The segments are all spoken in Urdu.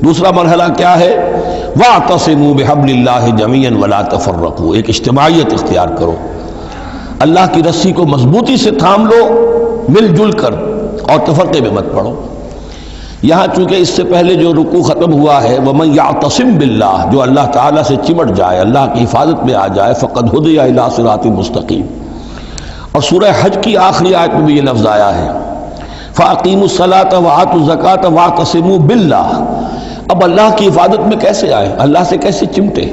دوسرا مرحلہ کیا ہے؟ وَاعْتَصِمُوا بِحَبْلِ اللَّهِ جَمِيعًا وَلَا تَفَرَّقُوا، ایک اجتماعیت اختیار کرو، اللہ کی رسی کو مضبوطی سے تھام لو مل جل کر، اور تفرقے میں مت پڑو۔ یہاں چونکہ اس سے پہلے جو رکوع ختم ہوا ہے وَمَن يَعْتَصِم بِاللَّهِ، جو اللہ تعالیٰ سے چمٹ جائے، اللہ کی حفاظت میں آ جائے، فَقَدْ هُدِيَ إِلَىٰ صِرَاطٍ مُسْتَقِيمٍ۔ اور سورہ حج کی آخری آیت میں بھی یہ لفظ آیا ہے فَأَقِیمُوا الصَّلَاةَ وَآتُوا الزَّکَاةَ وَاعْتَصِمُوا بِاللَّهِ۔ اب اللہ کی حفاظت میں کیسے آئے، اللہ سے کیسے چمٹے؟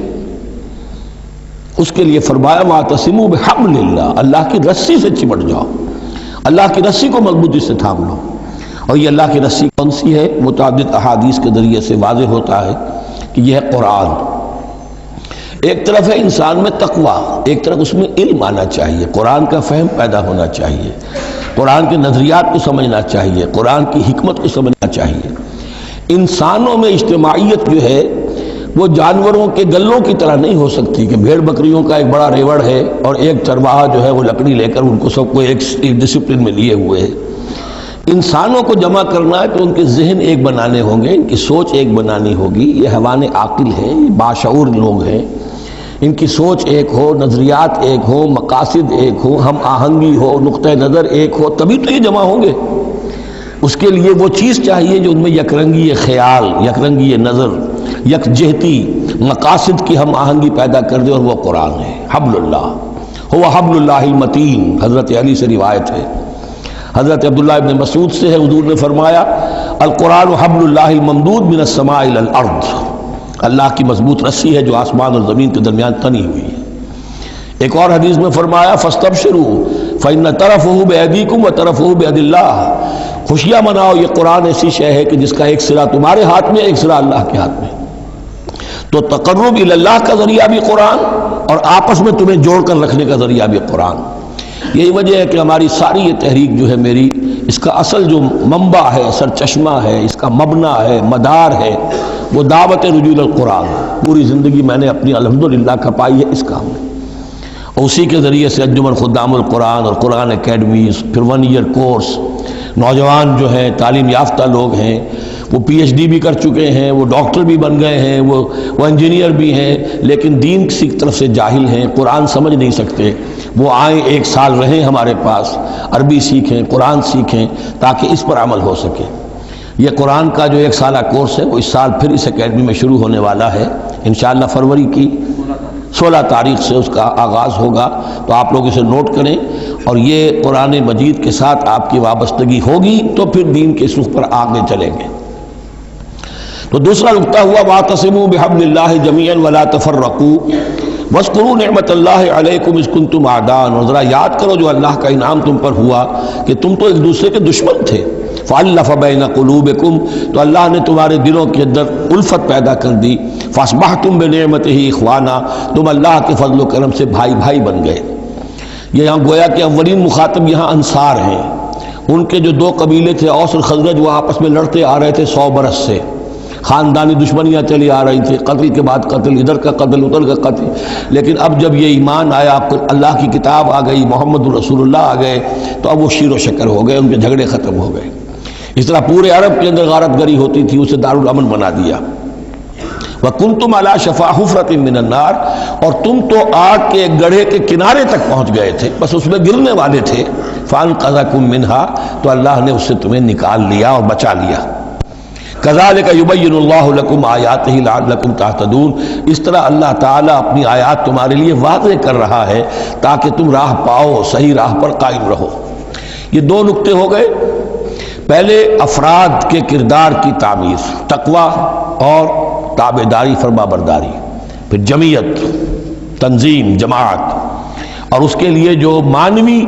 اس کے لیے فرمایا وَاعْتَصِمُوا بِحَبْلِ اللَّهِ، اللہ کی رسی سے چمٹ جاؤ، اللہ کی رسی کو مضبوطی سے تھام لو۔ اور یہ اللہ کی رسی کون سی ہے؟ متعدد احادیث کے ذریعے سے واضح ہوتا ہے کہ یہ ہے قرآن۔ ایک طرف ہے انسان میں تقویٰ، ایک طرف اس میں علم آنا چاہیے، قرآن کا فہم پیدا ہونا چاہیے، قرآن کے نظریات کو سمجھنا چاہیے، قرآن کی حکمت کو سمجھنا چاہیے۔ انسانوں میں اجتماعیت جو ہے وہ جانوروں کے گلوں کی طرح نہیں ہو سکتی کہ بھیڑ بکریوں کا ایک بڑا ریوڑ ہے اور ایک چرواہا جو ہے وہ لکڑی لے کر ان کو سب کو ایک ڈسپلن میں لیے ہوئے ہے۔ انسانوں کو جمع کرنا ہے تو ان کے ذہن ایک بنانے ہوں گے، ان کی سوچ ایک بنانی ہوگی۔ یہ حیوان عاقل ہیں، یہ باشعور لوگ ہیں، ان کی سوچ ایک ہو، نظریات ایک ہو، مقاصد ایک ہو، ہم آہنگی ہو، نقطہ نظر ایک ہو، تبھی تو یہ جمع ہوں گے۔ اس کے لیے وہ چیز چاہیے جو ان میں یکرنگی خیال، یکرنگی نظر، یکجہتی مقاصد کی ہم آہنگی پیدا کر دے، اور وہ قرآن ہے۔ حبل اللہ هو حبل اللہ المتین، حضرت علی سے روایت ہے، حضرت عبداللہ ابن مسعود سے ہے، حضور نے فرمایا القرآن حبل اللہ الممدود من السماء الى الارض، اللہ کی مضبوط رسی ہے جو آسمان اور زمین کے درمیان تنی ہوئی ہے۔ ایک اور حدیث میں فرمایا فاستبشروا فإن طرفه بأيديكم وطرفه بيد الله، خوشیاں مناؤ، یہ قرآن ایسی شے ہے کہ جس کا ایک سرا تمہارے ہاتھ میں، ایک سرا اللہ کے ہاتھ میں۔ تو تقرب الی اللہ کا ذریعہ بھی قرآن، اور آپس میں تمہیں جوڑ کر رکھنے کا ذریعہ بھی قرآن۔ یہی وجہ ہے کہ ہماری ساری یہ تحریک جو ہے میری، اس کا اصل جو منبع ہے، سرچشمہ ہے، اس کا مبنی ہے، مدار ہے، وہ دعوت رجوع القرآن۔ پوری زندگی میں نے اپنی الحمدللہ کھپائی ہے اس کام میں، اور اسی کے ذریعے سے انجمن خدام القرآن اور قرآن اکیڈمیز، پھر 1 ایئر کورس، نوجوان جو ہیں تعلیم یافتہ لوگ ہیں، وہ پی ایچ ڈی بھی کر چکے ہیں، وہ ڈاکٹر بھی بن گئے ہیں، وہ انجینئر بھی ہیں، لیکن دین کی طرف سے جاہل ہیں، قرآن سمجھ نہیں سکتے۔ وہ آئیں، 1 سال رہیں ہمارے پاس، عربی سیکھیں، قرآن سیکھیں، تاکہ اس پر عمل ہو سکے۔ یہ قرآن کا جو 1 سالہ کورس ہے وہ اس سال پھر اس اکیڈمی میں شروع ہونے والا ہے، انشاءاللہ فروری کی 16 تاریخ سے اس کا آغاز ہوگا، تو آپ لوگ اسے نوٹ کریں، اور یہ قرآن مجید کے ساتھ آپ کی وابستگی ہوگی تو پھر دین کے رخ پر آگے چلیں گے۔ تو دوسرا نقطہ ہوا واعتصموا بحبل اللہ جميعا ولا تفرقوا واذکروا نعمت اللہ علیکم اذ کنتم اعداء، اور ذرا یاد کرو جو اللہ کا انعام تم پر ہوا کہ تم تو ایک دوسرے کے دشمن تھے، فالف بین قلوبکم، تو اللہ نے تمہارے دلوں کے اندر الفت پیدا کر دی، فاصبحتم بنعمتہ اخوانا، تم اللہ کے فضل و کرم سے بھائی بھائی بن گئے۔ یہ یہاں گویا کہ اولین مخاطب یہاں انصار ہیں، ان کے جو 2 قبیلے تھے اوس اور خزرج، وہ آپس میں لڑتے آ رہے تھے 100 برس سے، خاندانی دشمنیاں چلی آ رہی تھی، قتل کے بعد قتل، ادھر کا قتل ادھر کا قتل، لیکن اب جب یہ ایمان آیا، اللہ کی کتاب آ گئی، محمد رسول اللہ آ گئے، تو اب وہ شیر و شکر ہو گئے، ان کے جھگڑے ختم ہو گئے۔ اس طرح پورے عرب کے اندر غارت گری ہوتی تھی، اسے دارالامن بنا دیا۔ وَكُنْتُمْ عَلَىٰ شَفَا حُفْرَةٍ مِّنَ النَّارِ، اور تم تو آگ کے ایک گڑھے کے کنارے تک پہنچ گئے تھے، بس اس میں گرنے والے تھے، فَأَنْقَذَكُم مِّنْهَا، تو اللہ نے اس سے تمہیں نکال لیا اور بچا لیا۔ كَذَلِكَ يُبَيِّنُ اللَّهُ لَكُمْ آيَاتِهِ لَعَلَّكُمْ تَهْتَدُونَ، اس طرح اللہ تعالیٰ اپنی آیات تمہارے لیے واضح کر رہا ہے تاکہ تم راہ پاؤ، صحیح راہ پر قائم رہو۔ یہ 2 نقطے ہو گئے، پہلے افراد کے کردار کی تعمیر، تقویٰ اور تابعداری، فرما برداری، پھر جمعیت، تنظیم، جماعت، اور اس کے لیے جو معنوی،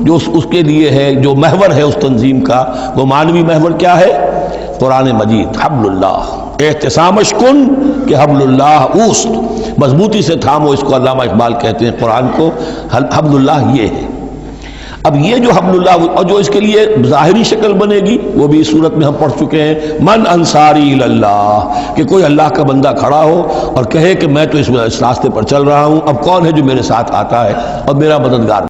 جو اس کے لیے ہے، جو محور ہے اس تنظیم کا، وہ معنوی محور کیا ہے؟ قرآن مجید، حبل اللہ، اعتصامش کن کہ حبل اللہ اوست، مضبوطی سے تھامو اس کو، علامہ اقبال کہتے ہیں قرآن کو حبل اللہ یہ ہے۔ اب یہ جو حبل اللہ، اور جو اس کے لیے ظاہری شکل بنے گی وہ بھی اس صورت میں ہم پڑھ چکے ہیں، من انصاری اللہ، کہ کوئی اللہ کا بندہ کھڑا ہو اور کہے کہ میں تو اس راستے پر چل رہا ہوں، اب کون ہے جو میرے ساتھ آتا ہے اور میرا مددگار